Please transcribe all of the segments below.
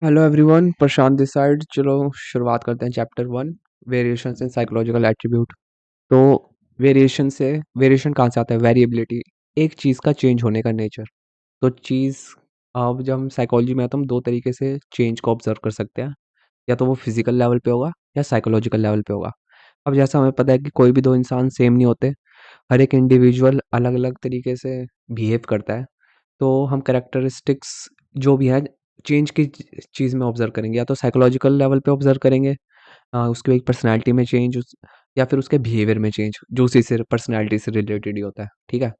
Hello everyone, Prashant this side. चलो शुरुआत करते हैं chapter 1, variations in psychological attribute. तो वेरिएशन कहाँ से आता है? वेरिएबिलिटी, एक चीज़ का चेंज होने का नेचर। तो चीज़, अब जब हम साइकोलॉजी में आते हैं, हम दो तरीके से चेंज को ऑब्जर्व कर सकते हैं। या तो वो फिजिकल लेवल पे होगा या साइकोलॉजिकल लेवल पे होगा। अब जैसा हमें पता है कि कोई भी दो इंसान सेम नहीं होते, हर एक इंडिविजुअल अलग अलग तरीके से बिहेव करता है। तो हम कैरेक्टरिस्टिक्स जो भी हैं, चेंज की चीज़ में ऑब्जर्व करेंगे, या तो साइकोलॉजिकल लेवल पे ऑब्जर्व करेंगे, उसकी एक पर्सनैलिटी में चेंज, या फिर उसके बिहेवियर में चेंज, जो उसी से पर्सनैलिटी से रिलेटेड ही होता है। ठीक है।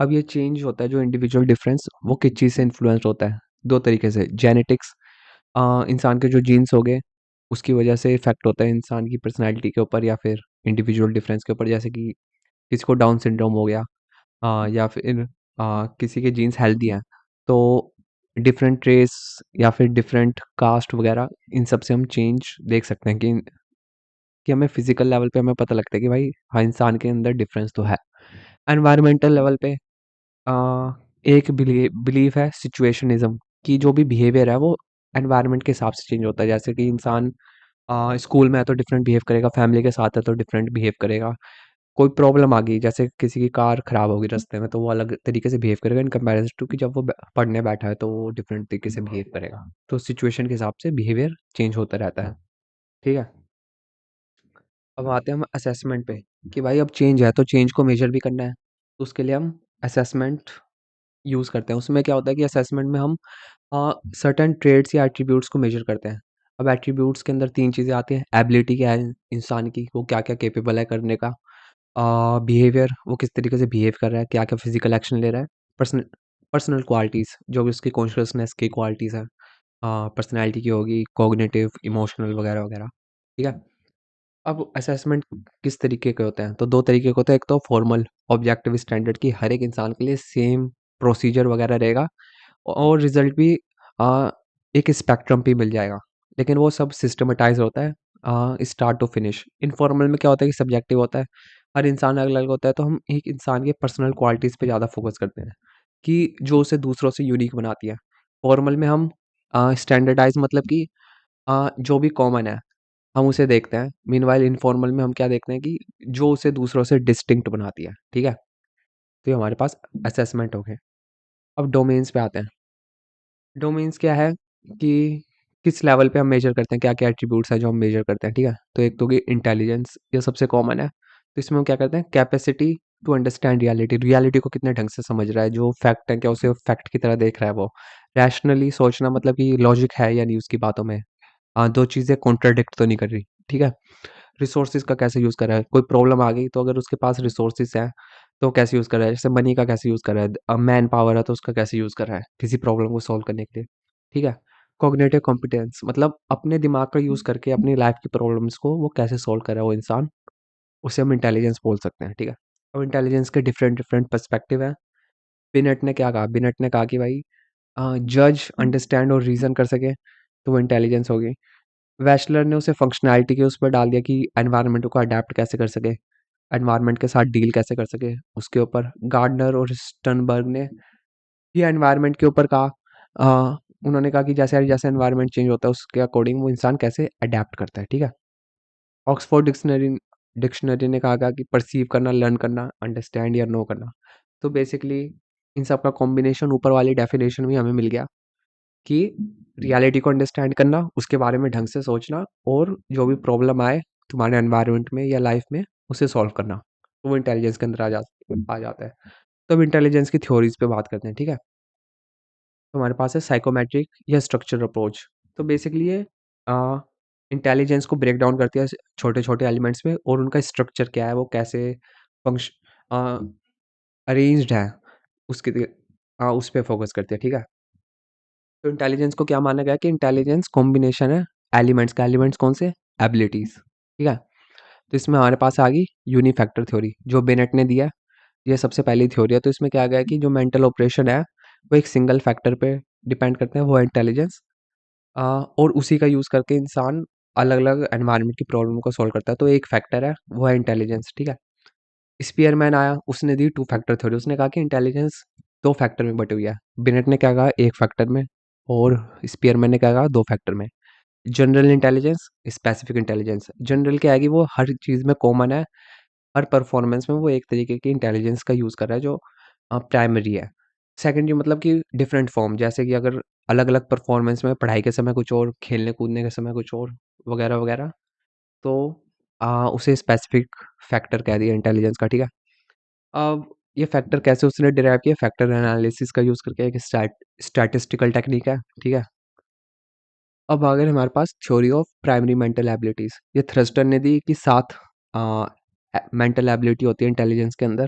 अब ये चेंज होता है जो इंडिविजुअल डिफरेंस, वो किस चीज़ से इन्फ्लुएंस होता है? दो तरीके से, जेनेटिक्स, इंसान के जो जीन्स हो गए, उसकी वजह से इफेक्ट होता है इंसान की पर्सनैलिटी के ऊपर, या फिर इंडिविजुअल डिफरेंस के ऊपर। जैसे कि किसी को डाउन सिंड्रोम हो गया, या फिर किसी के जीन्स हेल्दी हैं, तो डिफरेंट रेस या फिर डिफरेंट कास्ट वगैरह, इन सब से हम चेंज देख सकते हैं कि हमें फिजिकल लेवल पे हमें पता लगता है कि भाई हाँ, इंसान के अंदर डिफरेंस तो है। एनवायरमेंटल लेवल पे अ, एक बिलीफ है सिचुएशनिज्म, कि जो भी बिहेवियर है वो एनवायरनमेंट के हिसाब से चेंज होता है। जैसे कि इंसान स्कूल में है तो डिफरेंट बिहेव करेगा, फैमिली के साथ है तो डिफरेंट बिहेव करेगा। कोई प्रॉब्लम आ गई, जैसे किसी की कार खराब हो गई रास्ते में, तो वो अलग तरीके से बिहेव करेगा इन कंपैरिजन टू कि जब वो पढ़ने बैठा है तो वो डिफरेंट तरीके से बिहेव करेगा। तो सिचुएशन के हिसाब से बिहेवियर चेंज होता रहता है। ठीक है। अब आते हैं हम असेसमेंट पे, कि भाई अब चेंज है तो चेंज को मेजर भी करना है, तो उसके लिए हम असेसमेंट यूज़ करते हैं। उसमें क्या होता है कि असेसमेंट में हम सर्टेन ट्रेड्स या एट्रीब्यूट्स को मेजर करते हैं। अब एट्रीब्यूट्स के अंदर तीन चीज़ें आती हैं। एबिलिटी क्या है इंसान की, वो क्या क्या केपेबल है करने का। बिहेवियर, वो किस तरीके से बिहेव कर रहा है, क्या क्या फिजिकल एक्शन ले रहा है। पर्सनल पर्सनल क्वालिटीज़, जो भी उसकी कॉन्शियसनेस की क्वालिटीज़ हैं, पर्सनैलिटी की होगी, कॉग्निटिव, इमोशनल वगैरह वगैरह। ठीक है। अब असेसमेंट किस तरीके के होते हैं? तो दो तरीके के होते हैं। एक तो फॉर्मल ऑब्जेक्टिव स्टैंडर्ड, की हर एक इंसान के लिए सेम प्रोसीजर वगैरह रहेगा, और रिजल्ट भी अ, एक स्पेक्ट्रम पे मिल जाएगा। लेकिन वो सब सिस्टमेटाइज होता है स्टार्ट टू फिनिश। इनफॉर्मल में क्या होता है कि सब्जेक्टिव होता है, हर इंसान अलग अलग होता है, तो हम एक इंसान के पर्सनल क्वालिटीज़ पे ज़्यादा फोकस करते हैं, कि जो उसे दूसरों से यूनिक बनाती है। फॉर्मल में हम स्टैंडर्डाइज, मतलब कि जो भी कॉमन है हम उसे देखते हैं। मीनवाइल इनफॉर्मल में हम क्या देखते हैं कि जो उसे दूसरों से डिस्टिंक्ट बनाती है। ठीक है। तो ये हमारे पास असेसमेंट हो गए। अब डोमेन्स पे आते हैं। डोमेन्स क्या है कि किस लेवल पे हम मेजर करते हैं, क्या-क्या एट्रीब्यूट्स हैं जो हम मेजर करते हैं। ठीक है। तो एक तो होगी इंटेलिजेंस, ये सबसे कॉमन है। तो इसमें हम क्या करते हैं, capacity to understand reality, reality को कितने ढंग से समझ रहा है, जो फैक्ट है क्या उसे फैक्ट की तरह देख रहा है वो। रैशनली सोचना, मतलब कि लॉजिक है या नहीं उसकी बातों में, दो चीज़ें कॉन्ट्राडिक्ट तो नहीं कर रही। ठीक है। रिसोर्सेज का कैसे यूज़ कर रहा है, कोई प्रॉब्लम आ गई तो अगर उसके पास रिसोर्सेज हैं तो कैसे यूज़ कर रहा है, जैसे मनी का कैसे यूज़ कर रहा है, मैन पावर है तो उसका कैसे यूज़ कर रहा है किसी प्रॉब्लम को सॉल्व करने के लिए। ठीक है। कॉग्निटिव कॉम्पिटेंस, मतलब अपने दिमाग का यूज़ करके अपनी लाइफ की प्रॉब्लम्स को वो कैसे सॉल्व कर रहा है वो इंसान, उसे हम इंटेलिजेंस बोल सकते हैं। ठीक है। अब इंटेलिजेंस के डिफरेंट डिफरेंट पर्सपेक्टिव है। बिनेट ने क्या कहा, बिनेट ने कहा कि भाई जज, अंडरस्टैंड और रीजन कर सके तो वो इंटेलिजेंस होगी। वैशलर ने उसे फंक्शनैलिटी के उस पर डाल दिया कि एनवायरनमेंट को अडेप्ट कैसे कर सके, एनवायरनमेंट के साथ डील कैसे कर सके उसके ऊपर। गार्डनर और स्टनबर्ग ने ये एनवायरनमेंट के ऊपर कहा, उन्होंने कहा कि जैसे जैसे एनवायरनमेंट चेंज होता है उसके अकॉर्डिंग वो इंसान कैसे अडेप्ट करता है। ठीक है। ऑक्सफोर्ड डिक्शनरी डिक्शनरी ने कहा कि परसीव करना, लर्न करना, अंडरस्टैंड या नो करना। तो बेसिकली इन सब का कॉम्बिनेशन ऊपर वाली डेफिनेशन में हमें मिल गया, कि रियलिटी को अंडरस्टैंड करना, उसके बारे में ढंग से सोचना, और जो भी प्रॉब्लम आए तुम्हारे एनवायरनमेंट में या लाइफ में उसे सॉल्व करना, तो वो इंटेलिजेंस के अंदर आ जाता है। तो अब इंटेलिजेंस की थ्योरीज पे बात करते हैं। ठीक है। तो हमारे पास है साइकोमेट्रिक या स्ट्रक्चर अप्रोच। तो बेसिकली ये इंटेलिजेंस को ब्रेक डाउन करती है छोटे छोटे एलिमेंट्स में, और उनका स्ट्रक्चर क्या है, वो कैसे फंक्शन अरेंज्ड है, उस पर फोकस करती है। ठीक है। तो इंटेलिजेंस को क्या माना गया कि इंटेलिजेंस कॉम्बिनेशन है एलिमेंट्स का। एलिमेंट्स कौन से? एबिलिटीज। ठीक है। तो इसमें हमारे पास आ गई यूनिफैक्टर थ्योरी, जो बेनेट ने दिया। ये सबसे पहली थ्योरी है। तो इसमें क्या गया कि जो मेंटल ऑपरेशन है वो एक सिंगल फैक्टर पे डिपेंड करते हैं, वो है इंटेलिजेंस। और उसी का यूज़ करके इंसान अलग अलग एनवायरनमेंट की प्रॉब्लम को सॉल्व करता है। तो एक फैक्टर है वो है इंटेलिजेंस। ठीक है। स्पीयरमैन आया, उसने दी टू फैक्टर थ्योरी। उसने कहा कि इंटेलिजेंस दो फैक्टर में बटी हुई है। बिनेट ने क्या कहा, एक फैक्टर में। और स्पीयरमैन ने क्या कहा 2 फैक्टर में। General intelligence, specific intelligence. General क्या है कि वो हर चीज़ में कॉमन है, हर परफॉर्मेंस में वो एक तरीके की इंटेलिजेंस का यूज़ कर रहा है जो प्राइमरी है। सेकेंडरी मतलब कि डिफरेंट फॉर्म, जैसे कि अगर अलग-अलग परफॉर्मेंस में पढ़ाई के समय कुछ और, खेलने-कूदने के समय कुछ और, वगैरह-वगैरह, तो उसे स्पेसिफिक फैक्टर कह दिया इंटेलिजेंस का, ठीक है? अब ये फैक्टर कैसे उसने डिराइव किया? फैक्टर एनालिसिस का यूज़ करके, एक स्टैटिस्टिकल टेक्निक है, ठीक है? अब आ गए हमारे पास theory of primary mental abilities. ये थ्रस्टर ने दी कि 7 मेंटल एबिलिटी होती है इंटेलिजेंस के अंदर।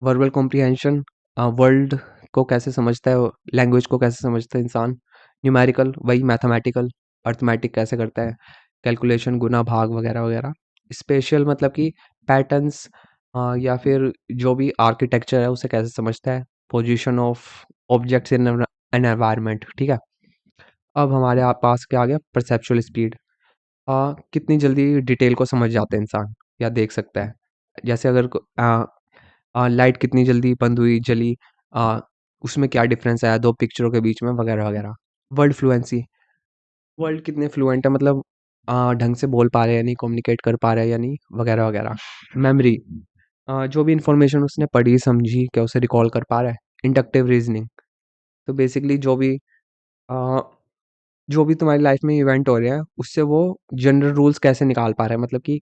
वर्बल कॉम्प्रिहेंशन, वर्ल्ड को कैसे समझता है, लैंग्वेज को कैसे समझता है इंसान। न्यूमेरिकल, वही मैथमेटिकल, अर्थमेटिक कैसे करता है, कैलकुलेशन, गुना भाग वगैरह वगैरह। स्पेशल मतलब कि पैटर्न्स, या फिर जो भी आर्किटेक्चर है उसे कैसे समझता है। Position of objects in an environment, ठीक है? अब हमारे पास क्या आ गया? Perceptual speed. कितनी जल्दी डिटेल को समझ जाता है इंसान या देख सकता है। जैसे अगर लाइट कितनी जल्दी बंद हुई, जली, अ, उसमें क्या डिफरेंस आया 2 पिक्चरों के बीच में, वगैरह-वगैरह। वर्ड फ्लुएंसी, वर्ड कितने फ्लुएंट है, मतलब ढंग से बोल पा रहे हैं या नहीं, कम्युनिकेट कर पा रहे हैं या नहीं, वगैरह-वगैरह। मेमोरी, जो भी इन्फॉर्मेशन उसने पढ़ी, समझी, क्या उसे रिकॉल कर पा रहा है। इंडक्टिव रीज़निंग, तो बेसिकली अ, जो भी तुम्हारी लाइफ में इवेंट हो रहे हैं, उससे वो जनरल रूल्स कैसे निकाल पा रहा है, मतलब कि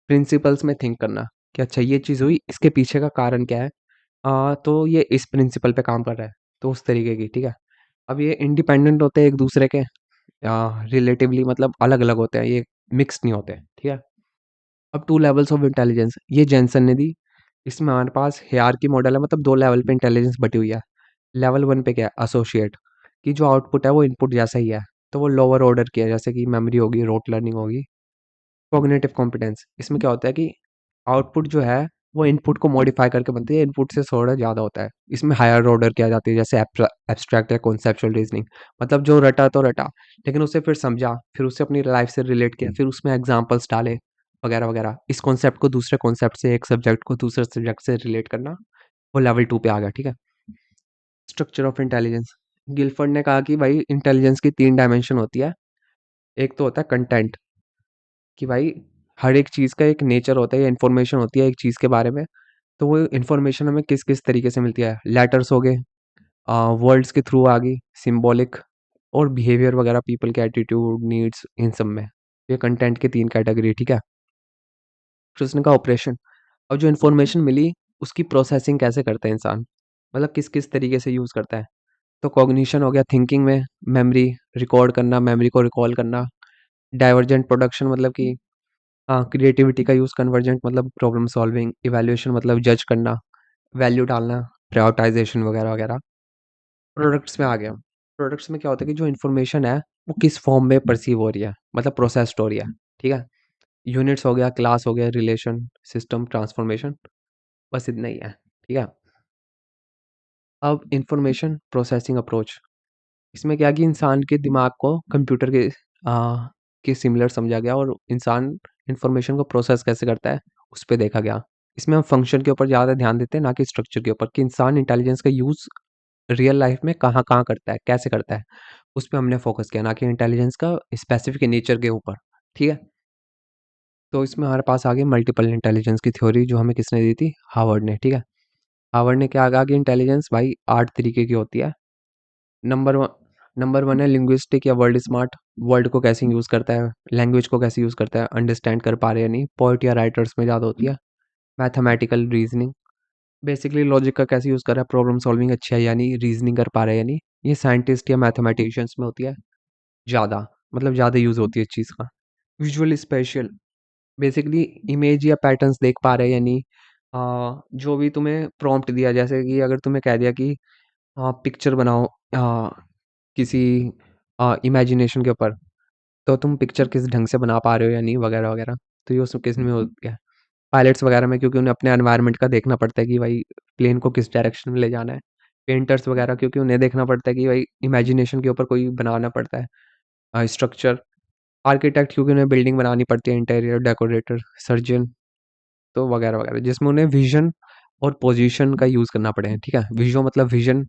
प्रिंसिपल्स में थिंक करना कि अच्छा ये चीज़ हुई, इसके पीछे का कारण क्या है, तो ये इस प्रिंसिपल पे काम कर रहा है, तो उस तरीके की, ठीक है। अब ये इंडिपेंडेंट होते हैं एक दूसरे के, रिलेटिवली, मतलब अलग अलग होते हैं, ये मिक्स नहीं होते, ठीक है। अब 2 लेवल्स ऑफ इंटेलिजेंस, ये जेनसन ने दी। इसमें हमारे पास हायरार्की मॉडल है, मतलब 2 लेवल पे इंटेलिजेंस बटी हुई है। लेवल 1 पे क्या है? एसोसिएट, कि जो आउटपुट है वो इनपुट जैसा ही है, तो वो लोअर ऑर्डर की है, जैसे कि मेमोरी होगी, रोट लर्निंग होगी। कॉग्निटिव कॉम्पिटेंस, इसमें क्या होता है कि आउटपुट जो है वो इनपुट को मॉडिफाई करके बनती है, इनपुट से थोड़ा ज़्यादा होता है। इसमें हायर ऑर्डर किया जाती है, जैसे एब्स्ट्रैक्ट या कॉन्सेप्चुअल रीजनिंग, मतलब जो रटा तो रटा, लेकिन उसे फिर समझा, फिर उसे अपनी लाइफ से रिलेट किया, फिर उसमें एग्जांपल्स डाले, वगैरह वगैरह। इस कॉन्सेप्ट को दूसरे कॉन्सेप्ट से, एक सब्जेक्ट को दूसरे सब्जेक्ट से रिलेट करना, वो लेवल 2 पे आ गया, ठीक है। स्ट्रक्चर ऑफ इंटेलिजेंस, गिलफर्ड ने कहा कि भाई इंटेलिजेंस की 3 डायमेंशन होती है। एक तो होता है कंटेंट, कि भाई हर एक चीज़ का एक नेचर होता है या इन्फॉर्मेशन होती है एक चीज़ के बारे में, तो वो इन्फॉर्मेशन हमें किस किस तरीके से मिलती है। लेटर्स हो गए, वर्ड्स के थ्रू आ गई, सिंबॉलिक, और बिहेवियर वगैरह, पीपल के एटीट्यूड, नीड्स, इन सब में। ये कंटेंट के 3 कैटेगरी, ठीक है। फिर उसने कहा ऑपरेशन, और जो इन्फॉर्मेशन मिली उसकी प्रोसेसिंग कैसे करता है इंसान, मतलब किस किस तरीके से यूज़ करता है। तो कॉग्निशन हो गया, थिंकिंग में, मेमोरी, रिकॉर्ड करना, मेमोरी को रिकॉल करना। डाइवर्जेंट प्रोडक्शन मतलब कि क्रिएटिविटी का यूज़, कन्वर्जेंट मतलब प्रॉब्लम सॉल्विंग, इवैल्यूएशन मतलब जज करना, वैल्यू डालना, प्रायोरिटाइज़ेशन वगैरह वगैरह। प्रोडक्ट्स में आ गया। प्रोडक्ट्स में क्या होता है कि जो इन्फॉर्मेशन है वो किस फॉर्म में परसीव हो रही है, मतलब प्रोसेस्ड हो रही है, ठीक है। यूनिट्स हो गया, क्लास हो गया, रिलेशन, सिस्टम, ट्रांसफॉर्मेशन, बस इतना ही है, ठीक है। अब इंफॉर्मेशन प्रोसेसिंग अप्रोच, इसमें क्या है कि इंसान के दिमाग को कंप्यूटर के सिमिलर समझा गया, और इंसान इंफॉर्मेशन को प्रोसेस कैसे करता है उस पे देखा गया। इसमें हम फंक्शन के ऊपर ज़्यादा ध्यान देते हैं, ना कि स्ट्रक्चर के ऊपर, कि इंसान इंटेलिजेंस का यूज़ रियल लाइफ में कहाँ-कहाँ करता है, कैसे करता है, उस पे हमने फोकस किया, ना कि इंटेलिजेंस का स्पेसिफिक नेचर के ऊपर, ठीक है। तो इसमें हमारे पास आ गई मल्टीपल इंटेलिजेंस की थ्योरी, जो हमें किसने दी थी? हार्वर्ड ने, ठीक है। हार्वर्ड ने क्या कहा कि इंटेलिजेंस भाई 8 तरीके की होती है। नंबर वन नंबर 1 है लिंग्विस्टिक या वर्ल्ड स्मार्ट, वर्ड को कैसे यूज़ करता है, लैंग्वेज को कैसे यूज़ करता है, अंडरस्टैंड कर पा रहे हैं या नहीं, पोएट या राइटर्स में ज़्यादा होती है। मैथमेटिकल रीजनिंग, बेसिकली लॉजिक का कैसे यूज़ कर रहा है, प्रॉब्लम सॉल्विंग अच्छी है या नहीं, रीजनिंग कर पा रहा है या नहीं, ये साइंटिस्ट या मैथमेटिशियंस में होती है ज़्यादा, मतलब ज़्यादा यूज़ होती है इस चीज़ का। विजुअल स्पेशियल, बेसिकली इमेज या पैटर्न्स देख पा रहे हैं या नहीं, जो भी तुम्हें प्रॉम्प्ट दिया, जैसे कि अगर तुम्हें कह दिया कि पिक्चर बनाओ किसी इमेजिनेशन के ऊपर, तो तुम पिक्चर किस ढंग से बना पा रहे हो या नहीं, वगैरह वगैरह। तो ये उसमें किस में हो गया, पायलट्स वगैरह में, क्योंकि उन्हें अपने एनवायरनमेंट का देखना पड़ता है कि भाई प्लेन को किस डायरेक्शन में ले जाना है। पेंटर्स वगैरह, क्योंकि उन्हें देखना पड़ता है कि भाई इमेजिनेशन के ऊपर कोई बनाना पड़ता है स्ट्रक्चर। आर्किटेक्ट, क्योंकि उन्हें बिल्डिंग बनानी पड़ती है, इंटीरियर डेकोरेटर, सर्जन, तो वगैरह वगैरह, जिसमें उन्हें विजन और पोजीशन का यूज़ करना पड़े, ठीक है। विजो मतलब विजन,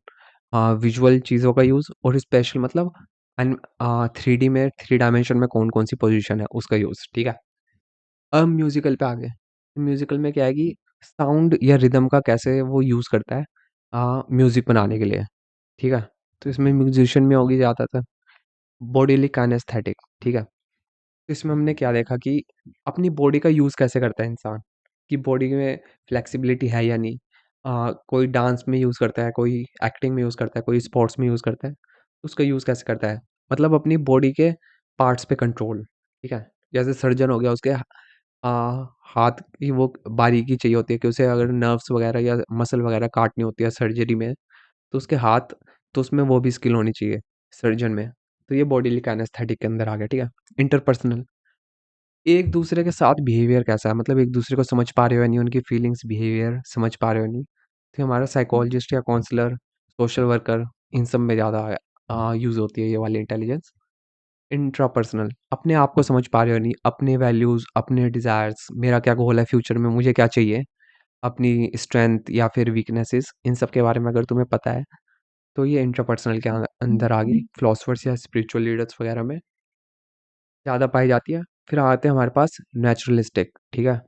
विजुअल चीज़ों का यूज़ और स्पेशल मतलब 3D में 3 डायमेंशन में कौन-कौन सी पोज़ीशन है उसका यूज़, ठीक है? अब म्यूज़िकल पे आ गए। म्यूज़िकल में क्या है कि साउंड या रिदम का कैसे वो यूज़ करता है म्यूज़िक बनाने के लिए, ठीक है? तो इसमें म्यूज़िशियन में होगी ज़्यादातर बॉडीली काइनेस्थेटिक, ठीक है? तो इसमें हमने क्या देखा कि अपनी बॉडी का यूज़ कैसे करता है इंसान, कि बॉडी में फ्लेक्सिबिलिटी है या नहीं। कोई डांस में यूज़ करता है, कोई एक्टिंग में यूज़ करता है, कोई स्पोर्ट्स में यूज़ करता है, उसका यूज़ कैसे करता है? मतलब अपनी बॉडी के पार्ट्स पे कंट्रोल, ठीक है? जैसे सर्जन हो गया उसके अ, हाथ की वो बारीकी चाहिए होती है कि उसे अगर नर्व्स वगैरह या मसल वगैरह काटनी होती है सर्जरी में, तो उसके हाथ तो उसमें वो भी स्किल होनी चाहिए सर्जन में। तो ये बॉडी काइनेस्थेटिक के अंदर आ गया, ठीक है? इंटरपर्सनल एक दूसरे के साथ बिहेवियर कैसा है मतलब एक दूसरे को समझ पा रहे हो या नहीं, उनकी फीलिंग्स, बिहेवियर समझ पा रहे हो या नहीं। तो हमारा साइकोलॉजिस्ट या काउंसलर, सोशल वर्कर इन सब में ज़्यादा यूज़ होती है ये वाली इंटेलिजेंस। इंट्रापर्सनल अपने आप को समझ पा रहे हो या नहीं, अपने वैल्यूज़, अपने डिज़ायर्स, मेरा क्या गोल है फ्यूचर में, मुझे क्या चाहिए, अपनी स्ट्रेंथ या फिर वीकनेसेस इन सब के बारे में अगर तुम्हें पता है, तो ये इंट्रापर्सनल के अंदर आ गई। फिलोसोफर्स या स्पिरिचुअल लीडर्स वगैरह में ज़्यादा पाई जाती है। फिर आते हैं हमारे पास नेचुरलिस्टिक, ठीक है?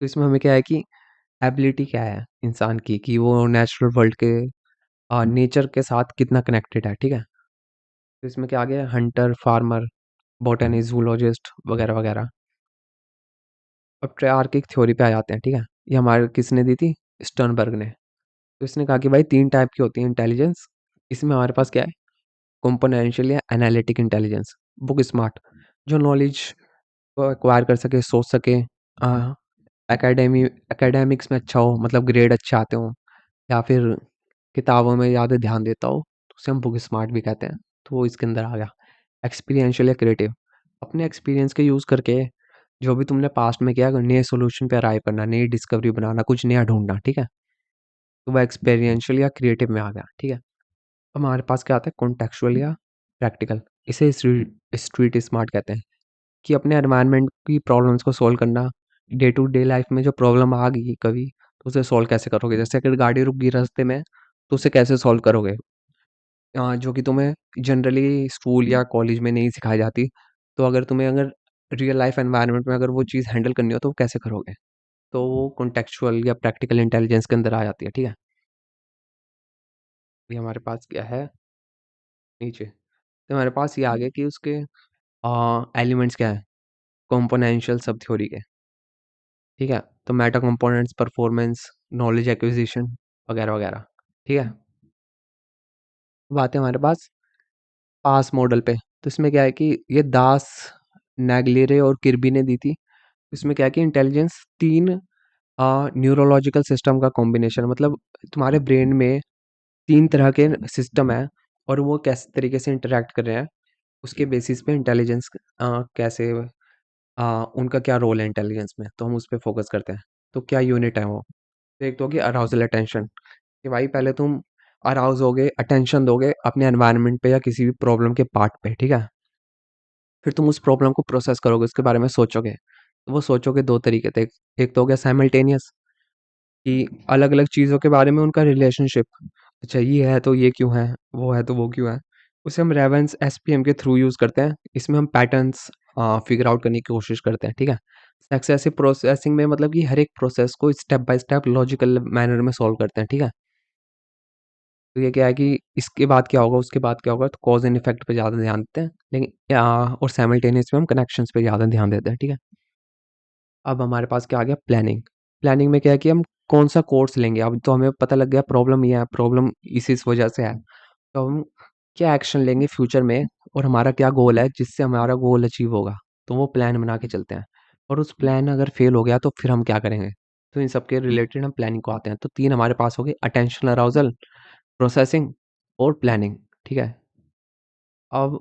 तो इसमें हमें क्या है कि एबिलिटी क्या है इंसान की कि वो नेचुरल वर्ल्ड के नेचर के साथ कितना कनेक्टेड है, ठीक है? तो इसमें क्या आ गया हंटर, फार्मर, बॉटनिस्ट, ज़ूलॉजिस्ट वगैरह, वगैरह। अब ट्रायर्किक थ्योरी पे आ जाते हैं, ठीक है? ये हमारे किसने दी थी? स्टर्नबर्ग ने। तो इसने कहा कि भाई 3 टाइप की होती है इंटेलिजेंस। इसमें हमारे पास क्या है? कंपोनेंशियल या एनालिटिक इंटेलिजेंस, बुक स्मार्ट, जो नॉलेज को एक्वायर कर सके, सोच सके, अ, एकेडमिक्स में अच्छा हो मतलब ग्रेड अच्छे आते हों या फिर किताबों में ज़्यादा ध्यान देता हो, तो उसे हम बुक स्मार्ट भी कहते हैं। तो वो इसके अंदर आ गया। एक्सपीरियंशियल या क्रिएटिव, अपने एक्सपीरियंस के यूज़ करके जो भी तुमने पास्ट में किया नए सॉल्यूशन पे अराइव करना, नई डिस्कवरी बनाना, कुछ नया ढूँढना, ठीक है? तो वो एक्सपीरियंशियल या क्रिएटिव में आ गया, ठीक है? अब हमारे पास क्या आता है कॉन्टेक्चुअल या प्रैक्टिकल, इसे स्ट्रीट स्मार्ट कहते हैं कि अपने एनवायरनमेंट की प्रॉब्लम्स को सॉल्व करना, डे टू डे लाइफ में जो प्रॉब्लम आ गई कभी, तो उसे सॉल्व कैसे करोगे? जैसे अगर गाड़ी रुक गई रास्ते में, तो उसे कैसे सॉल्व करोगे? जो कि तुम्हें जनरली स्कूल या कॉलेज में नहीं सिखाई जाती। तो अगर रियल लाइफ एनवायरनमेंट में अगर वो चीज़ हैंडल करनी हो तो वो कैसे करोगे? तो वो कॉन्टेक्चुअल या प्रैक्टिकल इंटेलिजेंस के अंदर आ जाती है, ठीक है? ये हमारे पास क्या है नीचे, तो हमारे पास ये आ गया कि उसके एलिमेंट्स क्या हैं? कंपोनेंशियल सब थ्योरी के, ठीक है? तो Meta components, performance, knowledge acquisition वगैरह, वगैरह, ठीक है? अब आते हैं हमारे पास पास मॉडल पे। तो इसमें क्या है कि ये दास, नेग्लेरे और किर्बी ने दी थी। इसमें क्या है कि इंटेलिजेंस 3 न्यूरोलॉजिकल सिस्टम का कॉम्बिनेशन मतलब तुम्हारे ब्रेन में 3 तरह के सिस्टम हैं और वो किस तरीके से इंटरैक्ट कर रहे हैं, उसके बेसिस पे इंटेलिजेंस कैसे उनका क्या रोल है इंटेलिजेंस में, तो हम उस पे फोकस करते हैं। तो क्या यूनिट है वो? तो एक तो होगी अराउज़ल अटेंशन, कि भाई पहले तुम अराउज़ होगे, अटेंशन दोगे अपने एनवायरनमेंट पे या किसी भी प्रॉब्लम के पार्ट पे, ठीक है? फिर तुम उस प्रॉब्लम को प्रोसेस करोगे, उसके बारे में सोचोगे। तो वो सोचोगे 2 तरीके से, एक तो हो गया साइमल्टेनियस कि अलग-अलग चीज़ों के बारे में उनका रिलेशनशिप। अच्छा ये है तो ये क्यों है? वो है तो वो क्यों है? उसे हम रेवेन्स एसपीएम के थ्रू यूज़ करते हैं। इसमें हम पैटर्न्स फिगर आउट करने की कोशिश करते हैं, ठीक है? सक्सेसिव प्रोसेसिंग में मतलब कि हर एक प्रोसेस को step by step logical manner में सॉल्व करते हैं, ठीक है? तो ये क्या है कि इसके बाद क्या होगा, उसके बाद क्या होगा, तो कॉज़ एंड इफेक्ट पे ज़्यादा ध्यान देते हैं। लेकिन और साइमल्टेनियस में हम कनेक्शंस पे ज़्यादा ध्यान देते हैं, ठीक है? अब हमारे पास क्या आ गया प्लानिंग। प्लानिंग में क्या है कि हम कौन-सा कोर्स लेंगे, अब तो हमें पता लग गया प्रॉब्लम ये है, प्रॉब्लम इस वजह से है। तो हम क्या एक्शन लेंगे फ्यूचर में और हमारा क्या गोल है जिससे हमारा गोल अचीव होगा, तो वो प्लान बना के चलते हैं। और उस प्लान अगर फेल हो गया तो फिर हम क्या करेंगे? तो इन सब के रिलेटेड हम प्लानिंग को आते हैं। तो 3 हमारे पास हो गए अटेंशन अराउज़ल, प्रोसेसिंग और प्लानिंग, ठीक है? अब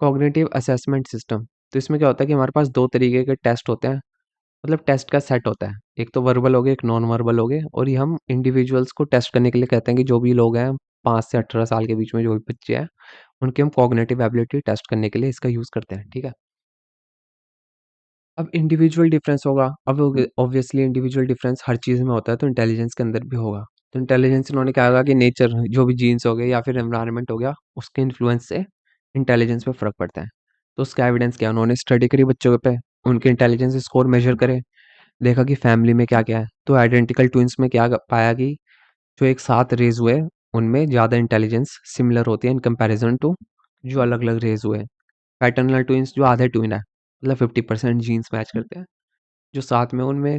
कॉग्निटिव असेसमेंट सिस्टम, तो इसमें क्या होता है कि हमारे पास 2 तरीके के टेस्ट होते हैं, मतलब टेस्ट का सेट होता है। एक तो वर्बल हो गए, एक नॉन वर्बल हो गए और ये हम इंडिविजुअल्स को टेस्ट करने के लिए कहते हैं कि जो भी लोग हैं 5 से 18 साल के बीच में जो भी बच्चे हैं, उनकी हम कॉग्निटिव एबिलिटी टेस्ट करने के लिए इसका यूज़ करते हैं, ठीक है? अब इंडिविजुअल डिफरेंस होगा, अब ऑब्वियसली इंडिविजुअल डिफरेंस हर चीज़ में होता है, तो इंटेलिजेंस के अंदर भी होगा। तो इंटेलिजेंस इन्होंने क्या कहा कि नेचर जो भी जीन्स हो गए या फिर एनवायरनमेंट हो गया उसके इन्फ्लुएंस से इंटेलिजेंस पे फ़र्क पड़ता है। तो उसका एविडेंस क्या उन्होंने स्टडी करी बच्चों पे, उनके इंटेलिजेंस स्कोर मेज़र करे, देखा कि फैमिली में क्या-क्या है। तो आइडेंटिकल ट्विन्स में क्या पाया कि जो एक साथ रेज़ हुए उनमें ज़्यादा इंटेलिजेंस सिमिलर होती है इन कंपैरिज़न टू जो अलग-अलग रेज़ हुए। पैटर्नल ट्विन्स जो आधे ट्विन है मतलब 50% जीन्स मैच करते हैं। जो साथ में उनमें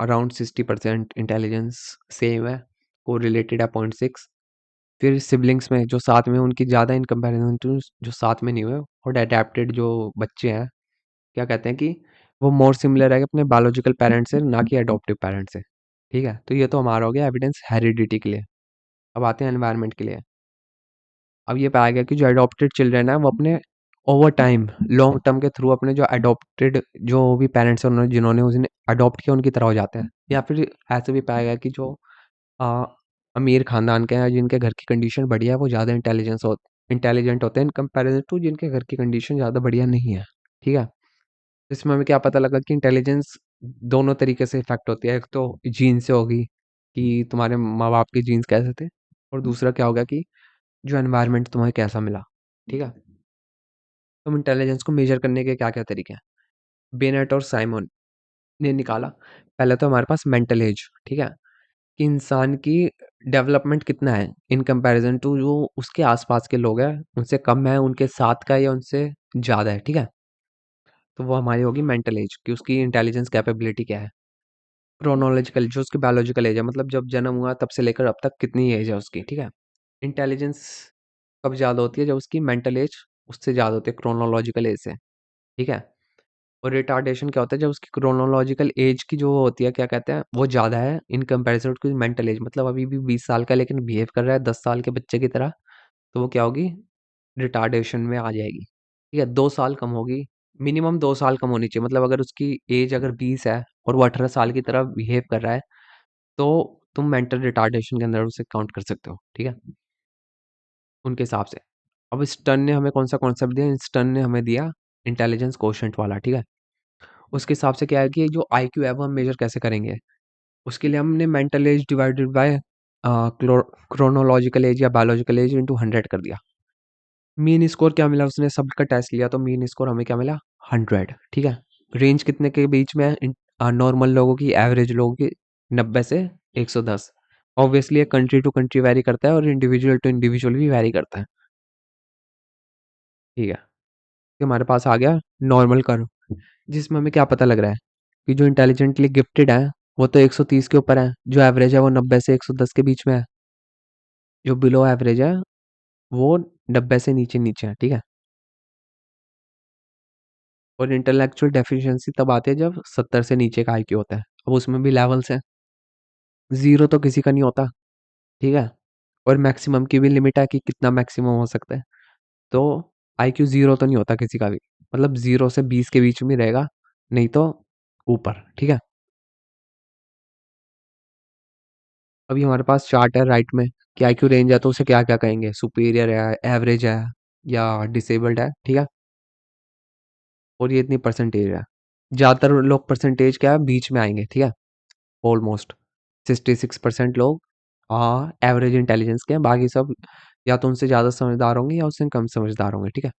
अराउंड 60% इंटेलिजेंस सेम है, कोरिलेटेड है 0.6। फिर सिबलिंग्स में जो साथ में उनकी ज़्यादा इन कंपैरिजन टू जो साथ में नहीं हुए और अडैप्टेड जो बच्चे हैं, क्या कहते हैं कि वो मोर सिमिलर है अपने बायोलॉजिकल पेरेंट्स से ना कि अडॉप्टिव पेरेंट्स से। ठीक है? तो ये तो हमारा हो गया एविडेंस हेरिडिटी के लिए। अब आते हैं एनवायरनमेंट के लिए। अब ये पाया गया कि जो अडॉप्टेड चिल्ड्रन है वो अपने ओवर टाइम लॉन्ग टर्म के थ्रू अपने जो अडॉप्टेड जो भी पेरेंट्स हैं उन्होंने जिन्होंने उन्हें अडॉप्ट किया उनकी तरह हो जाते हैं। या फिर ऐसे भी पाया गया कि जो अ, अमीर ख़ानदान के हैं जिनके घर की कंडीशन बढ़िया है वो ज़्यादा इंटेलिजेंट होते हैं इन कंपैरिज़न टू जिनके घर की कंडीशन ज़्यादा बढ़िया नहीं है। ठीक है? इसमें हमें क्या पता लगा कि इंटेलिजेंस दोनों तरीके से इफ़ेक्ट होती है। एक तो जीन से होगी कि तुम्हारे माँ-बाप के जीन्स कैसे थे और दूसरा क्या होगा कि जो एनवायरनमेंट तुम्हें कैसा मिला। ठीक है? तो इंटेलिजेंस को मेज़र करने के क्या-क्या तरीके हैं? बेनेट और साइमन ने निकाला। पहले तो हमारे पास मेंटल एज, ठीक है? कि इंसान की डेवलपमेंट कितना है इन कंपैरिजन टू जो उसके आसपास के लोग हैं उनसे कम है उनके साथ का या उनसे ज़्यादा है ठीक है तो वो हमारी होगी मेंटल एज कि उसकी इंटेलिजेंस कैपेबिलिटी क्या है क्रोनोलॉजिकल जो उसकी बायोलॉजिकल एज है मतलब जब जन्म हुआ तब से लेकर अब तक कितनी एज है उसकी ठीक है इंटेलिजेंस कब ज़्यादा होती है जब उसकी मेंटल एज उससे ज़्यादा होती है क्रोनोलॉजिकल एज से ठीक है और रिटार्डेशन क्या होता है जब उसकी क्रोनोलॉजिकल एज की जो होती है क्या कहते हैं वो ज़्यादा है in comparison to mental age मतलब अभी भी 20 साल का है, लेकिन बिहेव कर रहा है 10 साल के बच्चे की तरह तो वो क्या होगी रिटार्डेशन में आ जाएगी ठीक है 2 साल कम होगी मिनिमम 2 साल कम होनी चाहिए मतलब अगर उसकी एज अगर 20 है और वो 18 साल की तरह बिहेव कर रहा है तो तुम मेंटल रिटार्डेशन के अंदर उसे काउंट कर सकते हो ठीक है उनके हिसाब से अब स्टर्न ने हमें कौन सा कॉन्सेप्ट दिया स्टर्न ने हमें दिया इंटेलिजेंस कोशेंट वाला ठीक है उसके हिसाब से क्या है कि जो आईक्यू है वो हम मेजर कैसे करेंगे उसके लिए हमने mental as divided by chronological age या बायोलॉजिकल एज इंटू 100 कर दिया मीन स्कोर क्या मिला उसने सबका टेस्ट लिया तो मीन स्कोर हमें क्या मिला 100 ठीक है रेंज कितने के बीच में है नॉर्मल लोगों की एवरेज लोगों की 90 से 110 ऑब्वियसली ये कंट्री टू कंट्री वैरी करता है और इंडिविजुअल टू इंडिविजुअल भी वैरी करता है ठीक है कि हमारे पास आ गया नॉर्मल कर्व जिसमें हमें क्या पता लग रहा है कि जो इंटेलिजेंटली गिफ्टेड है वो तो 130 के ऊपर है जो एवरेज है वो 90 से 110 के बीच में है जो बिलो एवरेज है वो 90 से नीचे नीचे है ठीक है और इंटेलेक्चुअल डेफिशिएंसी तब आती है जब 70 से नीचे का आईक्यू होता है अब उसमें भी लेवल्स हैं जीरो तो किसी का नहीं होता ठीक है और मैक्सिमम की भी लिमिट है कि कितना मैक्सिमम हो सकता है तो आईक्यू जीरो तो नहीं होता किसी का भी मतलब 0 से 20 के बीच में रहेगा नहीं तो ऊपर ठीक है अभी हमारे पास चार्ट है राइट में कि आईक्यू रेंज है तो उसे क्या क्या कहेंगे सुपीरियर है एवरेज है या डिसेबल्ड है ठीक है और ये इतनी परसेंटेज है ज़्यादातर लोग परसेंटेज क्या है बीच में आएंगे ठीक है ऑलमोस्ट 66% लोग एवरेज इंटेलिजेंस के हैं बाकी सब या तो उनसे ज़्यादा समझदार होंगे या उससे कम समझदार होंगे ठीक है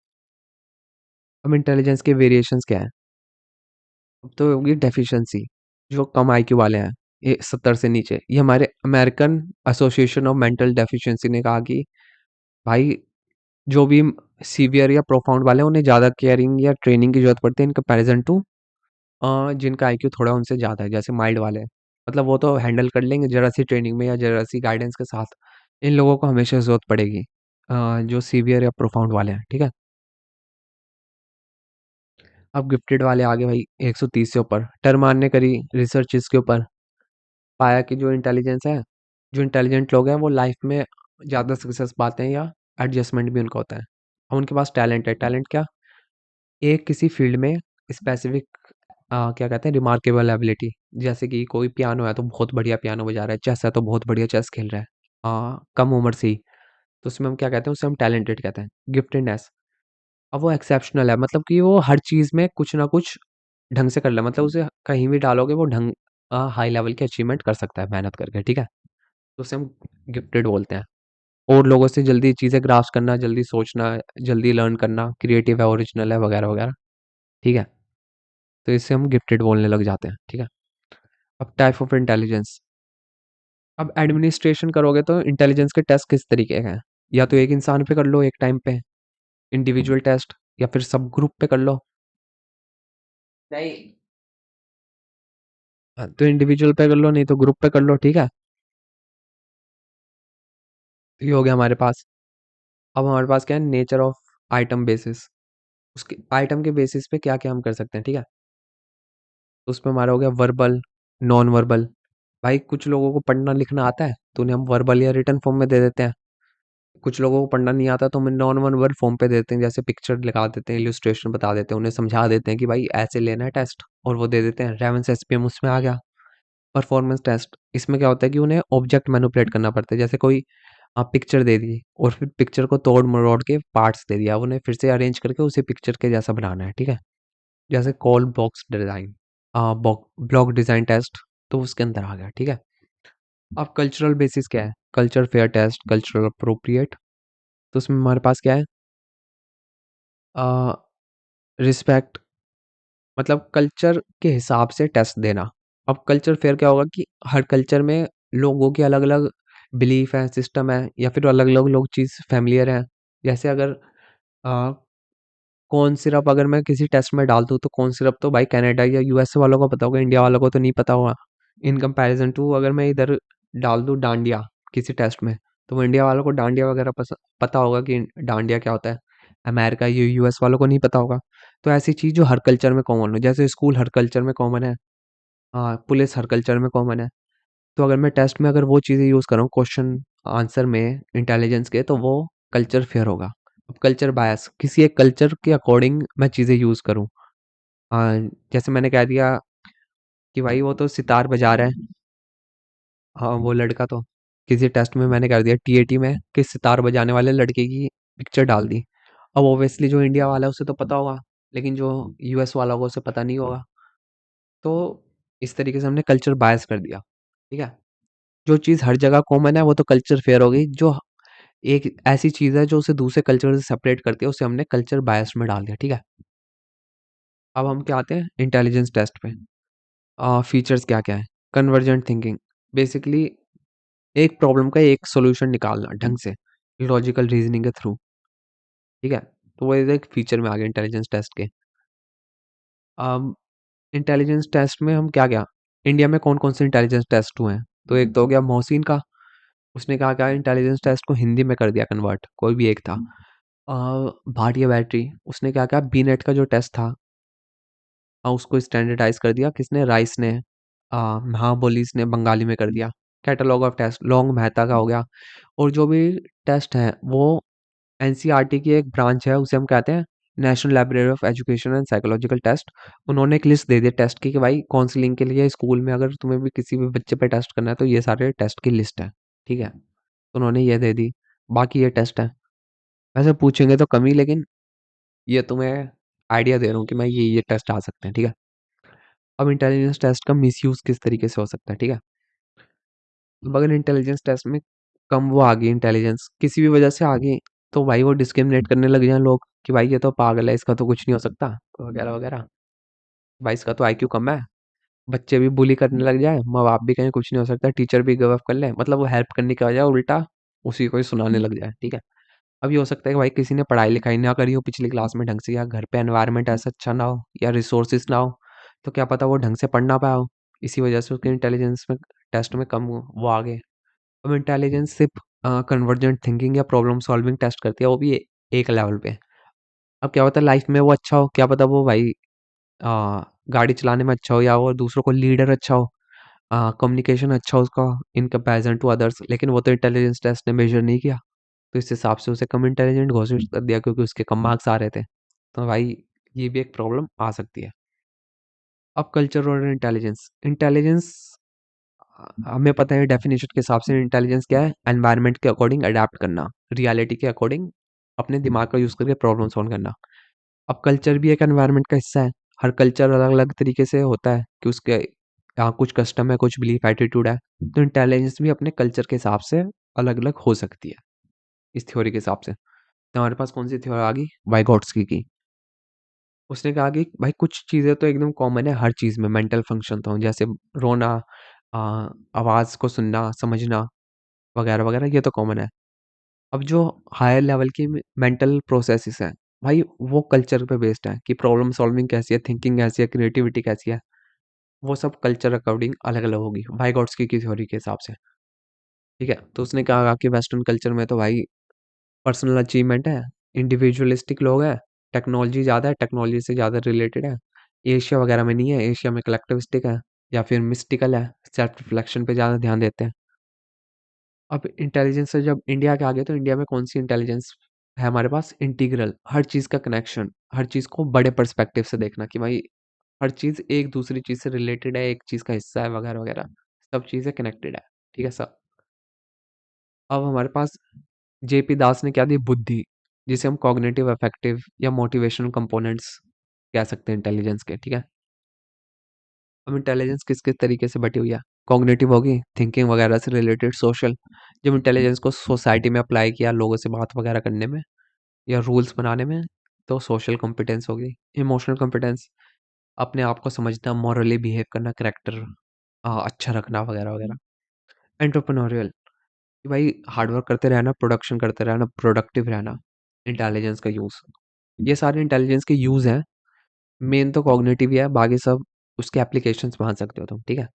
अब इंटेलिजेंस के वेरिएशंस क्या है अब तो होगी डेफिशिएंसी जो कम आईक्यू वाले हैं ये 70 से नीचे ये हमारे American association of mental deficiency ने कहा कि भाई जो भी सीवियर या प्रोफाउंड वाले हैं उन्हें ज़्यादा केयरिंग या ट्रेनिंग की जरूरत पड़ती है इन कंपैरिजन टू जिनका आईक्यू थोड़ा उनसे ज़्यादा है जैसे माइल्ड वाले मतलब वो तो हैंडल कर लेंगे ज़रा सी ट्रेनिंग में या ज़रा सी गाइडेंस के साथ इन लोगों को हमेशा ज़रूरत पड़ेगी जो सीवियर या प्रोफाउंड वाले हैं ठीक है अब गिफ्टेड वाले आगे भाई 130 से ऊपर टरमान ने करी रिसर्च इसके ऊपर पाया कि जो इंटेलिजेंस है जो इंटेलिजेंट लोग हैं वो लाइफ में ज़्यादा सक्सेस पाते हैं या एडजस्टमेंट भी उनका होता है अब उनके पास टैलेंट है टैलेंट क्या एक किसी फील्ड में स्पेसिफिक क्या कहते हैं रिमार्केबल एबिलिटी जैसे कि कोई पियानो है तो बहुत बढ़िया पियानो बजा रहा है चेस है तो बहुत बढ़िया चेस खेल रहा है कम उम्र से ही तो उसमें हम क्या कहते हैं उसे हम टैलेंटेड कहते हैं गिफ्टेडनेस अब वो एक्सेप्शनल है मतलब कि वो हर चीज़ में कुछ ना कुछ ढंग से कर ले मतलब उसे कहीं भी डालोगे वो ढंग हाई लेवल की अचीवमेंट कर सकता है मेहनत करके ठीक है तो उसे हम गिफ्टेड बोलते हैं। और लोगों से जल्दी चीज़ें ग्रास्प करना, जल्दी सोचना, जल्दी लर्न करना, क्रिएटिव है, ओरिजिनल है, वगैरह वगैरह। ठीक है, तो इससे हम गिफ्टेड बोलने लग जाते हैं। ठीक है, अब टाइप ऑफ इंटेलिजेंस। अब एडमिनिस्ट्रेशन करोगे तो इंटेलिजेंस के टेस्ट किस तरीके के हैं? या तो एक इंसान पे कर लो एक टाइम पे, इंडिविजुअल टेस्ट, या फिर सब ग्रुप पे कर लो। नहीं, तो इंडिविजुअल पे कर लो, नहीं तो ग्रुप पे कर लो। ठीक है, ये हो गया हमारे पास। अब हमारे पास क्या है, नेचर ऑफ आइटम बेसिस। उसके आइटम के बेसिस पे क्या क्या हम कर सकते हैं। ठीक है, तो उसमें हमारा हो गया वर्बल, नॉन वर्बल। भाई कुछ लोगों को पढ़ना लिखना आता है तो उन्हें हम वर्बल या रिटर्न फॉर्म में दे देते हैं। कुछ लोगों को पढ़ना नहीं आता तो हम नॉन वर्बल फॉर्म पे देते हैं, जैसे पिक्चर लगा देते हैं, इलस्ट्रेशन बता देते हैं, उन्हें समझा देते हैं कि भाई ऐसे लेना है टेस्ट, और वो दे देते हैं। रेवन्स एसपीएम उसमें आ गया। परफॉर्मेंस टेस्ट, इसमें क्या होता है कि उन्हें ऑब्जेक्ट मैनिपुलेट करना पड़ता है। जैसे कोई आप पिक्चर दे दी और फिर पिक्चर को तोड़ मरोड़ के पार्ट्स दे दिया, उन्हें फिर से अरेंज करके उसी पिक्चर के जैसा बनाना है। ठीक है, जैसे call box design, block design test, तो उसके अंदर आ गया। ठीक है, अब कल्चरल बेसिस क्या है, culture fair test, cultural appropriate. तो उसमें हमारे पास क्या है, रिस्पेक्ट, मतलब कल्चर के हिसाब से टेस्ट देना। अब कल्चर फेयर क्या होगा कि हर कल्चर में लोगों के अलग अलग बिलीफ है, सिस्टम है, या फिर अलग अलग लोग चीज़ फैमिलियर है। जैसे अगर कॉर्न सिरप अगर मैं किसी टेस्ट में डाल दूँ तो कॉर्न सिरप तो भाई कनाडा या यूएसए वालों को पता होगा, इंडिया वालों को तो नहीं पता होगा। इन कंपैरिजन टू अगर मैं इधर डाल दूँ डांडिया किसी टेस्ट में, तो वो इंडिया वालों को डांडिया वगैरह पता होगा कि डांडिया क्या होता है। अमेरिका यूएस वालों को नहीं पता होगा। तो ऐसी चीज़ जो हर कल्चर में कॉमन हो, जैसे स्कूल हर कल्चर में कॉमन है, हाँ पुलिस हर कल्चर में कॉमन है। तो अगर मैं टेस्ट में अगर वो चीज़ें यूज़ कर रहा हूँ क्वेश्चन आंसर में इंटेलिजेंस के, तो वो कल्चर फेयर होगा। अब कल्चर बायस, किसी एक कल्चर के अकॉर्डिंग मैं चीज़ें यूज़ करूँ। जैसे मैंने कह दिया कि भाई वो तो सितार बजा रहा है, हाँ वो लड़का तो, किसी टेस्ट में मैंने कर दिया टीएटी में कि सितार बजाने वाले लड़के की पिक्चर डाल दी। अब ऑब्वियसली जो इंडिया वाला है उसे तो पता होगा, लेकिन जो यूएस वाला होगा उसे पता नहीं होगा। तो इस तरीके से हमने कल्चर बायस कर दिया। ठीक है, जो चीज़ हर जगह कॉमन है वो तो कल्चर फेयर हो गई। जो एक ऐसी चीज़ है जो उसे दूसरे कल्चर से सेपरेट करती है, उसे हमने कल्चर बायस में डाल दिया। ठीक है, अब हम क्या आते हैं इंटेलिजेंस टेस्ट पे। फीचर्स क्या क्या है, कन्वर्जेंट थिंकिंग, बेसिकली एक प्रॉब्लम का एक सॉल्यूशन निकालना ढंग से, लॉजिकल रीजनिंग के थ्रू। ठीक है, तो वो एक फीचर में आ गया इंटेलिजेंस टेस्ट के। अब इंटेलिजेंस टेस्ट में हम क्या क्या, इंडिया में कौन कौन से इंटेलिजेंस टेस्ट हुए हैं, तो एक तो हो गया मोहसिन का, उसने कहा क्या इंटेलिजेंस टेस्ट को हिंदी में कर दिया कन्वर्ट, कोई भी एक था। भाटिया बैटरी, उसने क्या कहा बी नेट का जो टेस्ट था, उसको स्टैंडर्डाइज कर दिया, किसने, राइस ने। महाबोलीस ने बंगाली में कर दिया। Catalogue of test long Mehta का हो गया। और जो भी टेस्ट हैं वो एनसीईआरटी की एक ब्रांच है, उसे हम कहते हैं national library of education and psychological test. उन्होंने एक लिस्ट दे दी टेस्ट की कि भाई काउंसलिंग के लिए स्कूल में अगर तुम्हें भी किसी भी बच्चे पे टेस्ट करना है तो ये सारे टेस्ट की लिस्ट है। ठीक है, तो उन्होंने ये दे दी, बाकी ये टेस्ट है। वैसे पूछेंगे तो कम ही, लेकिन ये तुम्हें आइडिया दे रहा हूँ कि मैं ये टेस्ट आ सकते हैं। ठीक है, अब इंटेलिजेंस टेस्ट का मिसयूज किस तरीके से हो सकता है। ठीक है, अब अगर इंटेलिजेंस टेस्ट में कम वो आ गई, इंटेलिजेंस किसी भी वजह से आ गई, तो भाई वो डिस्क्रिमिनेट करने लग जाए लोग कि भाई ये तो पागल है, इसका तो कुछ नहीं हो सकता, वगैरह वगैरह। भाई इसका तो आईक्यू कम है, बच्चे भी बुली करने लग जाए, माँ बाप भी कहें कुछ नहीं हो सकता, टीचर भी गिव अप कर ले, मतलब वो हेल्प करने के बजाय उल्टा उसी को ही सुनाने लग जाए। ठीक है, अब ये हो सकता है कि भाई किसी ने पढ़ाई लिखाई ना करी हो पिछली क्लास में ढंग से, या घर पे एनवायरनमेंट ऐसा अच्छा ना हो, या रिसोर्सेज ना हो, तो क्या पता वो ढंग से पढ़ ना पाया हो, इसी वजह से उसके इंटेलिजेंस में टेस्ट में कम वो आ गए। अब इंटेलिजेंस सिर्फ कन्वर्जेंट थिंकिंग या प्रॉब्लम सॉल्विंग टेस्ट करती है, वो भी एक लेवल पे। अब क्या पता लाइफ में वो अच्छा हो, क्या पता वो भाई गाड़ी चलाने में अच्छा हो, या वो दूसरों को लीडर अच्छा हो, कम्युनिकेशन अच्छा हो उसका इन कंपैरिजन टू अदर्स, लेकिन वो तो इंटेलिजेंस टेस्ट ने मेजर नहीं किया, तो इस हिसाब से उसे कम इंटेलिजेंट घोषित कर दिया क्योंकि उसके कम मार्क्स आ रहे थे। तो भाई ये भी एक प्रॉब्लम आ सकती है। अब कल्चर और इंटेलिजेंस, इंटेलिजेंस हमें पता है डेफिनेशन के हिसाब से इंटेलिजेंस क्या है, एनवायरनमेंट के अकॉर्डिंग अडेप्ट करना, रियलिटी के अकॉर्डिंग अपने दिमाग का यूज़ करके प्रॉब्लम सॉल्व करना। अब कल्चर भी एक एनवायरनमेंट का हिस्सा है, हर कल्चर अलग अलग तरीके से होता है कि उसके यहाँ कुछ कस्टम है, कुछ बिलीफ एटीट्यूड है, तो इंटेलिजेंस भी अपने कल्चर के हिसाब से अलग-अलग हो सकती है, इस थ्योरी के हिसाब से। तो हमारे पास कौन-सी थ्योरी आ गई? वाइगॉट्स्की की। उसने कहा कि भाई कुछ चीज़ें तो एकदम कॉमन है हर चीज़ में, मेंटल फंक्शन तो जैसे रोना, अ, आवाज़ को सुनना, समझना वगैरह-वगैरह, ये तो कॉमन है। अब जो हायर लेवल की मेंटल प्रोसेसेस हैं, भाई वो कल्चर पे बेस्ड है कि प्रॉब्लम सॉल्विंग कैसी है, थिंकिंग कैसी है, क्रिएटिविटी कैसी है, वो सब कल्चर अकॉर्डिंग अलग-अलग होगी, वाइगॉट्स्की की थ्योरी के हिसाब से, ठीक है? तो उसने कहा कि वेस्टर्न कल्चर में तो भाई पर्सनल अचीवमेंट है, इंडिविजुअलिस्टिक लोग हैं, टेक्नोलॉजी ज़्यादा है, टेक्नोलॉजी से ज़्यादा रिलेटेड है। एशिया वगैरह में नहीं है, एशिया में कलेक्टिविस्टिक है या फिर मिस्टिकल है, सेल्फ रिफ्लेक्शन पे ज़्यादा ध्यान देते हैं। अब इंटेलिजेंस से जब इंडिया के आगे, तो इंडिया में कौन-सी इंटेलिजेंस है हमारे पास? इंटीग्रल, हर चीज़ का कनेक्शन, हर चीज़ को बड़े पर्सपेक्टिव से देखना कि भाई हर चीज़ एक दूसरी चीज़ से रिलेटेड है, एक चीज़ का हिस्सा है वगैरह-वगैरह, सब चीज़ें कनेक्टेड है, ठीक है? अब हमारे पास जेपी दास ने क्या दी? बुद्धि, जिसे हम कॉग्निटिव, अफेक्टिव या मोटिवेशनल कंपोनेंट्स कह सकते हैं इंटेलिजेंस के, ठीक है? अब इंटेलिजेंस किस-किस तरीके से बटी हुई है? कॉग्निटिव होगी, थिंकिंग वगैरह से रिलेटेड, सोशल, जब इंटेलिजेंस को सोसाइटी में अप्लाई किया लोगों से बात वगैरह करने में या रूल्स बनाने में, तो सोशल कॉम्पिटेंस होगी। इमोशनल कॉम्पिटेंस, अपने आप को समझना, मॉरली बिहेव करना, कैरेक्टर अच्छा रखना वगैरह-वगैरह। एंटरप्रेन्योरियल, कि भाई हार्ड वर्क करते रहना, प्रोडक्शन करते रहना, प्रोडक्टिव रहना, इंटेलिजेंस का यूज़। ये सारे इंटेलिजेंस के यूज़ हैं, मेन तो कॉग्निटिव ही है, बाकी सब उसके एप्लीकेशंस मान सकते हो तुम, ठीक है?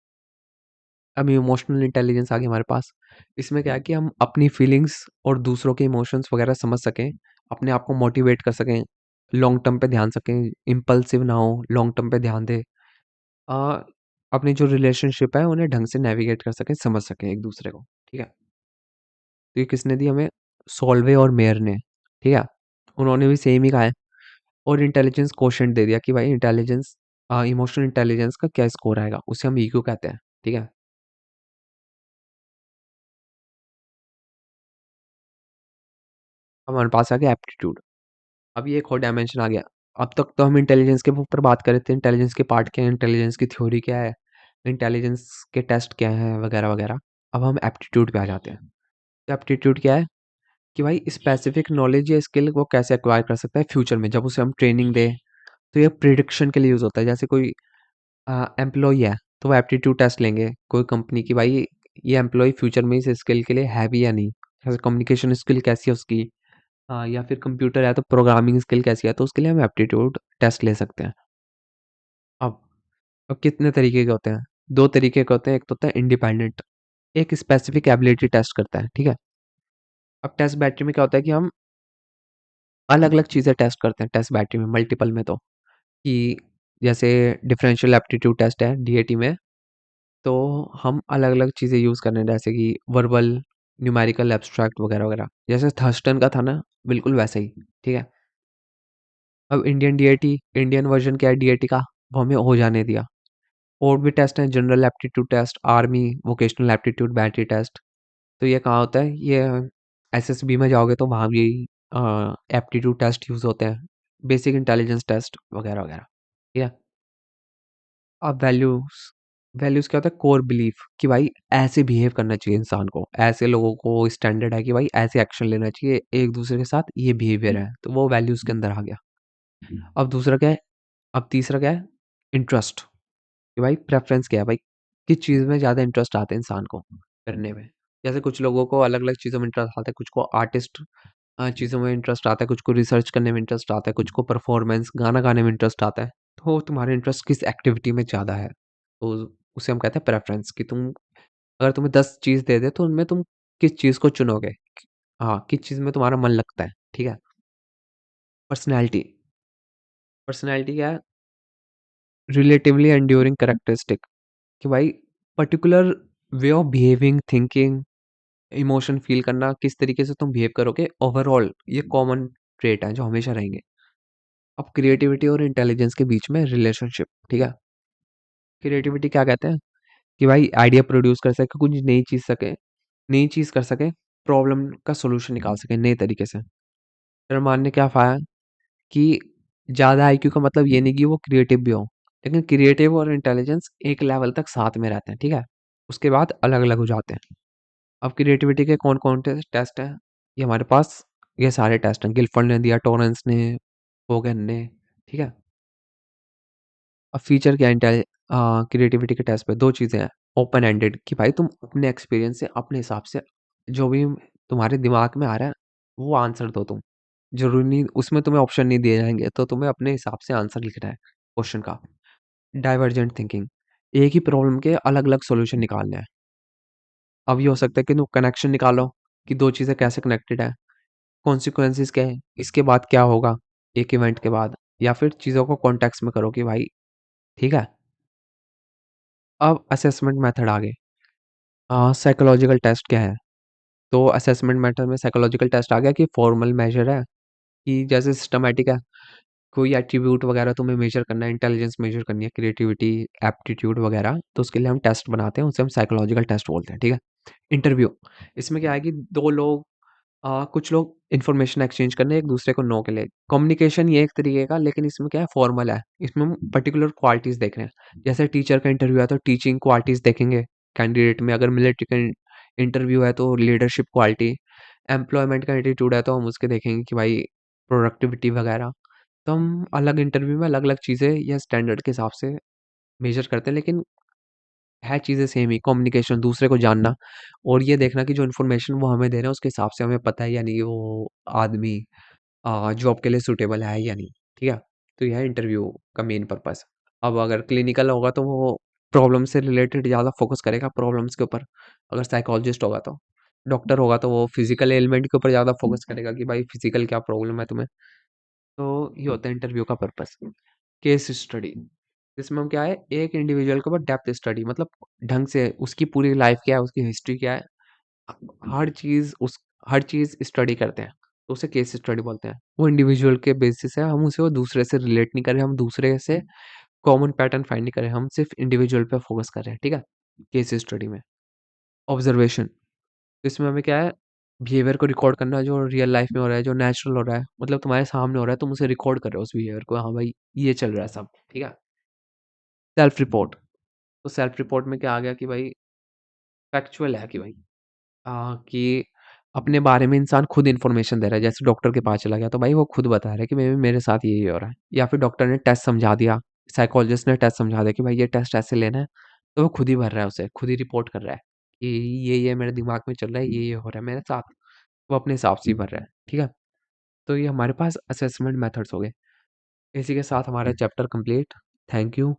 अब इमोशनल इंटेलिजेंस आ गई हमारे पास। इसमें क्या है कि हम अपनी फीलिंग्स और दूसरों के इमोशंस वगैरह समझ सकें, अपने आप को मोटिवेट कर सकें, लॉन्ग टर्म पे ध्यान सकें, इम्पल्सिव ना हो, लॉन्ग टर्म पे ध्यान दें। अ, अपनी जो रिलेशनशिप है उन्हें ढंग से नेविगेट कर सकें, समझ सकें एक-दूसरे को, ठीक है? तो ये किसने दी हमें? सोल्वे और मेयर ने, ठीक है? उन्होंने भी सेम ही कहा है और इंटेलिजेंस कोशेंट दे दिया कि भाई इंटेलिजेंस, इमोशनल इंटेलिजेंस का क्या स्कोर आएगा? उसे हम ईक्यू कहते हैं, ठीक है? अब हमारे पास आ गया एप्टीट्यूड। अब ये एक और डायमेंशन आ गया। अब तक तो हम इंटेलिजेंस के ऊपर बात कर रहे थे, इंटेलिजेंस के पार्ट क्या है, इंटेलिजेंस की थ्योरी क्या है, इंटेलिजेंस के टेस्ट क्या हैं वगैरह-वगैरह। अब हम एप्टीट्यूड पे आ जाते हैं। तो एप्टीट्यूड क्या है? कि भाई स्पेसिफिक नॉलेज या स्किल वो कैसे एक्वायर कर सकता है फ्यूचर में, जब उसे हम ट्रेनिंग दें, तो ये प्रिडिक्शन के लिए यूज़ होता है। जैसे कोई एम्प्लॉयी है, तो वो एप्टीट्यूड टेस्ट लेंगे, कोई कंपनी की भाई ये एम्प्लॉयी फ्यूचर में इस स्किल के लिए है भी या नहीं। जैसे कम्युनिकेशन स्किल कैसी है उसकी, या फिर कंप्यूटर है तो प्रोग्रामिंग स्किल कैसी है, तो उसके लिए हम एप्टीट्यूड टेस्ट ले सकते हैं। अब अब कितने तरीके के होते हैं? 2 तरीके के होते हैं, एक तो होता है इंडिपेंडेंट, एक स्पेसिफिक एबिलिटी टेस्ट करता है, ठीक है? अब टेस्ट बैटरी में क्या होता है कि हम अलग-अलग चीज़ें टेस्ट करते हैं टेस्ट बैटरी में, मल्टीपल में तो, कि जैसे डिफरेंशियल एप्टीट्यूड टेस्ट है डीएटी में, तो हम अलग-अलग चीज़ें यूज़ कर रहे हैं जैसे कि वर्बल, न्यूमेरिकल, एब्स्ट्रैक्ट वगैरह-वगैरह। जैसे थर्स्टन का था ना, बिल्कुल वैसे ही, ठीक है? अब इंडियन डीएटी, इंडियन वर्ज़न क्या है डीएटी का, वो हमें हो जाने दिया। और भी टेस्ट हैं, general aptitude test, army, vocational aptitude, battery test. तो ये कहाँ होता है? ये एसएसबी में जाओगे तो वहाँ भी एप्टीट्यूड टेस्ट यूज़ होते हैं, बेसिक इंटेलिजेंस टेस्ट वगैरह-वगैरह, ठीक है? अब वैल्यूज़, वैल्यूज़ क्या होता है? कोर बिलीफ कि भाई ऐसे बिहेव करना चाहिए इंसान को, ऐसे लोगों को स्टैंडर्ड है कि भाई ऐसे एक्शन लेना चाहिए, एक-दूसरे के साथ ये बिहेवियर है, तो वो वैल्यूज़ के अंदर आ गया। अब दूसरा क्या है? अब तीसरा क्या है? इंटरेस्ट, कि भाई प्रेफ़रेंस क्या है भाई? किस चीज़ में ज़्यादा इंटरेस्ट आता है इंसान को करने में? जैसे कुछ लोगों को अलग-अलग चीज़ों में इंटरेस्ट आता है, कुछ को आर्टिस्ट चीज़ों में इंटरेस्ट आता है, कुछ को रिसर्च करने में इंटरेस्ट आता है, कुछ को परफ़ॉर्मेंस, गाना गाने में इंटरेस्ट आता है। तो तुम्हारा इंटरेस्ट किस एक्टिविटी में ज़्यादा है? तो उसे हम कहते हैं प्रेफ़रेंस, कि तुम अगर तुम्हें 10 चीज़ दे दें, तो उनमें तुम किस चीज़ को चुनोगे? हाँ, किस चीज़ में तुम्हारा मन लगता है, ठीक है? पर्सनैलिटी, पर्सनैलिटी क्या है? रिलेटिवली एंड्यूरिंग कैरेक्टरिस्टिक, कि भाई particular way of behaving, thinking, emotion feel करना, किस तरीके से तुम बिहेव करोगे ओवरऑल, ये कॉमन ट्रेट हैं जो हमेशा रहेंगे। अब क्रिएटिविटी और इंटेलिजेंस के बीच में रिलेशनशिप, ठीक है? क्रिएटिविटी क्या कहते हैं? कि भाई आइडिया प्रोड्यूस कर सके, कुछ नई चीज़ कर सके, प्रॉब्लम का सॉल्यूशन निकाल सके नए तरीके से। शर्मा ने क्या पाया कि ज़्यादा आईक्यू का मतलब ये नहीं कि वो क्रिएटिव भी हो, लेकिन क्रिएटिव और इंटेलिजेंस एक लेवल तक साथ में रहते हैं, ठीक है? उसके बाद अलग-अलग हो जाते हैं। अब क्रिएटिविटी के कौन-कौन से टेस्ट हैं? ये हमारे पास ये सारे टेस्ट हैं, गिलफोर्ड ने दिया, टॉरेंस ने, होगन ने, ठीक है? अब फीचर क्या है क्रिएटिविटी के टेस्ट पे 2 चीज़ें हैं, ओपन एंडेड कि भाई तुम अपने एक्सपीरियंस से, अपने हिसाब से जो भी तुम्हारे दिमाग में आ रहा है, वो आंसर दो तुम। ज़रूरी नहीं उसमें तुम्हें ऑप्शन नहीं दिए जाएँगे, तो तुम्हें अपने हिसाब से आंसर लिखना है क्वेश्चन का। डाइवर्जेंट थिंकिंग, एक ही प्रॉब्लम के अलग-अलग सॉल्यूशन निकालने हैं। अब ये हो सकता है कि तुम कनेक्शन निकालो कि 2 चीज़ें कैसे कनेक्टेड हैं, कॉन्सिक्वेंसेस क्या है, इसके बाद क्या होगा, एक इवेंट के बाद, या फिर चीज़ों को कॉन्टेक्स्ट में करो कि भाई ठीक है? अब असेसमेंट मेथड आ गए। साइकोलॉजिकल टेस्ट क्या है? तो असेसमेंट मेथड में साइकोलॉजिकल टेस्ट आ गया कि फॉर्मल मेजर है कि जैसे सिस्टमैटिक है, कोई एट्रीब्यूट वगैरह तुम्हें मेजर करना है, इंटेलिजेंस मेजर करनी है, क्रिएटिविटी, एप्टीट्यूड वगैरह, तो उसके लिए हम टेस्ट बनाते हैं, उसे हम साइकोलॉजिकल टेस्ट बोलते हैं, ठीक है? इंटरव्यू, इसमें क्या है कि 2 लोग कुछ लोग इन्फॉर्मेशन एक्सचेंज करने एक दूसरे को नो के लिए, कम्युनिकेशन ये एक तरीके का, लेकिन इसमें क्या है फॉर्मल है, इसमें हम पर्टिकुलर क्वालिटीज़ देख रहे हैं। जैसे टीचर का इंटरव्यू है तो टीचिंग क्वालिटीज़ देखेंगे कैंडिडेट में, अगर मिलिट्री का इंटरव्यू है तो लीडरशिप क्वालिटी, एम्प्लॉयमेंट का एटीट्यूड है तो हम उसके देखेंगे कि भाई प्रोडक्टिविटी वगैरह। तो हम अलग इंटरव्यू में अलग-अलग चीज़ें या स्टैंडर्ड के हिसाब से मेजर करते हैं, लेकिन है चीज़ें सेम ही, कम्युनिकेशन, दूसरे को जानना और ये देखना कि जो इन्फॉर्मेशन वो हमें दे रहे हैं उसके हिसाब से हमें पता है या नहीं वो आदमी जॉब के लिए सूटेबल है या नहीं, ठीक है? तो यह है इंटरव्यू का मेन पर्पस। अब अगर क्लिनिकल होगा तो वो प्रॉब्लम से रिलेटेड ज़्यादा फ़ोकस करेगा प्रॉब्लम्स के ऊपर, अगर साइकोलॉजिस्ट होगा तो। डॉक्टर होगा तो वो फिज़िकल एलिमेंट के ऊपर ज़्यादा फ़ोकस करेगा कि भाई फिज़िकल क्या प्रॉब्लम है तुम्हें। तो ये होता है इंटरव्यू का पर्पस। केस स्टडी, इसमें हम क्या है एक इंडिविजुअल के ऊपर डेप्थ स्टडी, मतलब ढंग से उसकी पूरी लाइफ क्या है, उसकी हिस्ट्री क्या है, हर चीज़ उस हर चीज़ स्टडी करते हैं, तो उसे केस स्टडी बोलते हैं। वो इंडिविजुअल के बेसिस है, हम उसे वो दूसरे से रिलेट नहीं कर रहे, हम दूसरे से कॉमन पैटर्न फाइंड नहीं कर रहे, हम सिर्फ इंडिविजुअल पे फोकस कर रहे हैं, ठीक है? केस स्टडी में। ऑब्जर्वेशन, इसमें हमें क्या है बिहेवियर को रिकॉर्ड करना जो रियल लाइफ में हो रहा है, जो नेचुरल हो रहा है, मतलब तुम्हारे सामने हो रहा है, तुम उसे रिकॉर्ड कर रहे हो उस बिहेवियर को, हाँ भाई ये चल रहा है सब, ठीक है? सेल्फ रिपोर्ट, तो सेल्फ रिपोर्ट में क्या आ गया कि भाई फैक्चुअल है कि भाई कि अपने बारे में इंसान खुद इन्फॉर्मेशन दे रहा है, जैसे डॉक्टर के पास चला गया तो भाई वो खुद बता रहा है कि मेरे साथ ये हो रहा है, या फिर डॉक्टर ने टेस्ट समझा दिया, साइकोलॉजिस्ट ने टेस्ट समझा दिया कि भाई ये टेस्ट ऐसे लेना है, तो वो खुद ही भर रहा है उसे, खुद ही रिपोर्ट कर रहा है कि ये मेरे दिमाग में चल रहा है, ये हो रहा है मेरे साथ, वो अपने हिसाब से ही भर रहा है, ठीक है? तो ये हमारे पास असेसमेंट मेथड्स हो गए। इसी के साथ हमारा चैप्टर कंप्लीट। Thank you.